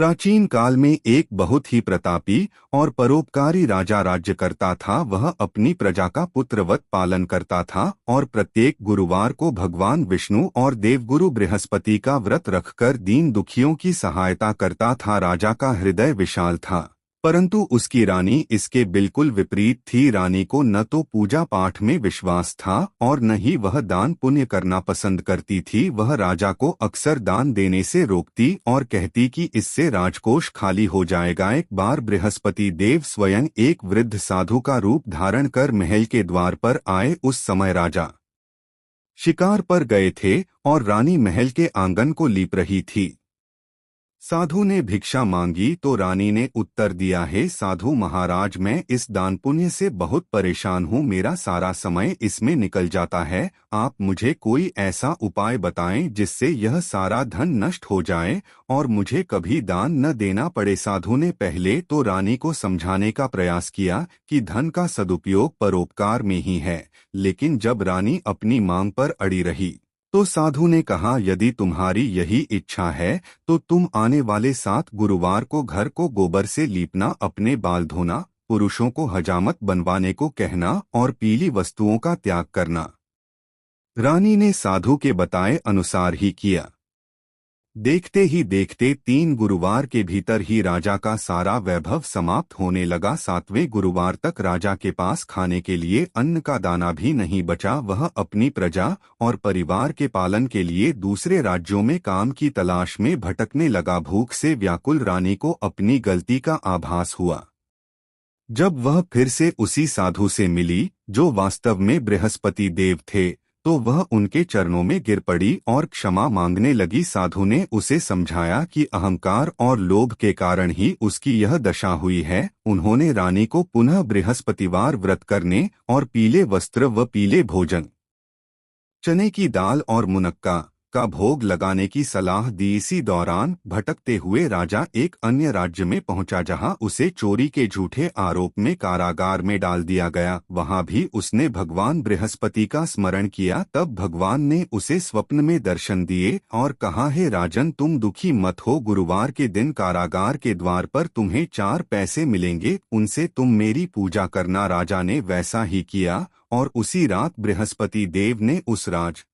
प्राचीन काल में एक बहुत ही प्रतापी और परोपकारी राजा राज्य करता था। वह अपनी प्रजा का पुत्रवत पालन करता था और प्रत्येक गुरुवार को भगवान विष्णु और देवगुरु बृहस्पति का व्रत रखकर दीन दुखियों की सहायता करता था। राजा का हृदय विशाल था, परंतु उसकी रानी इसके बिल्कुल विपरीत थी। रानी को न तो पूजा पाठ में विश्वास था और न ही वह दान पुण्य करना पसंद करती थी। वह राजा को अक्सर दान देने से रोकती और कहती कि इससे राजकोष खाली हो जाएगा। एक बार बृहस्पति देव स्वयं एक वृद्ध साधु का रूप धारण कर महल के द्वार पर आए। उस समय राजा शिकार पर गए थे और रानी महल के आंगन को लीप रही थी। साधु ने भिक्षा मांगी तो रानी ने उत्तर दिया, हे साधु महाराज, मैं इस दान पुण्य से बहुत परेशान हूँ। मेरा सारा समय इसमें निकल जाता है। आप मुझे कोई ऐसा उपाय बताएं जिससे यह सारा धन नष्ट हो जाए और मुझे कभी दान न देना पड़े। साधु ने पहले तो रानी को समझाने का प्रयास किया कि धन का सदुपयोग परोपकार में ही है, लेकिन जब रानी अपनी मांग पर अड़ी रही तो साधु ने कहा, यदि तुम्हारी यही इच्छा है तो तुम आने वाले 7 गुरुवार को घर को गोबर से लीपना, अपने बाल धोना, पुरुषों को हजामत बनवाने को कहना और पीली वस्तुओं का त्याग करना। रानी ने साधु के बताए अनुसार ही किया। देखते ही देखते 3 गुरुवार के भीतर ही राजा का सारा वैभव समाप्त होने लगा। 7वें गुरुवार तक राजा के पास खाने के लिए अन्न का दाना भी नहीं बचा। वह अपनी प्रजा और परिवार के पालन के लिए दूसरे राज्यों में काम की तलाश में भटकने लगा। भूख से व्याकुल रानी को अपनी गलती का आभास हुआ। जब वह फिर से उसी साधु से मिली जो वास्तव में बृहस्पति देव थे, तो वह उनके चरणों में गिर पड़ी और क्षमा मांगने लगी। साधु ने उसे समझाया कि अहंकार और लोभ के कारण ही उसकी यह दशा हुई है। उन्होंने रानी को पुनः बृहस्पतिवार व्रत करने और पीले वस्त्र व पीले भोजन, चने की दाल और मुनक्का का भोग लगाने की सलाह दी। इसी दौरान भटकते हुए राजा एक अन्य राज्य में पहुंचा, जहां उसे चोरी के झूठे आरोप में कारागार में डाल दिया गया। वहां भी उसने भगवान बृहस्पति का स्मरण किया। तब भगवान ने उसे स्वप्न में दर्शन दिए और कहा, हे राजन, तुम दुखी मत हो। गुरुवार के दिन कारागार के द्वार पर तुम्हें 4 पैसे मिलेंगे, उनसे तुम मेरी पूजा करना। राजा ने वैसा ही किया और उसी रात बृहस्पति देव ने उस राज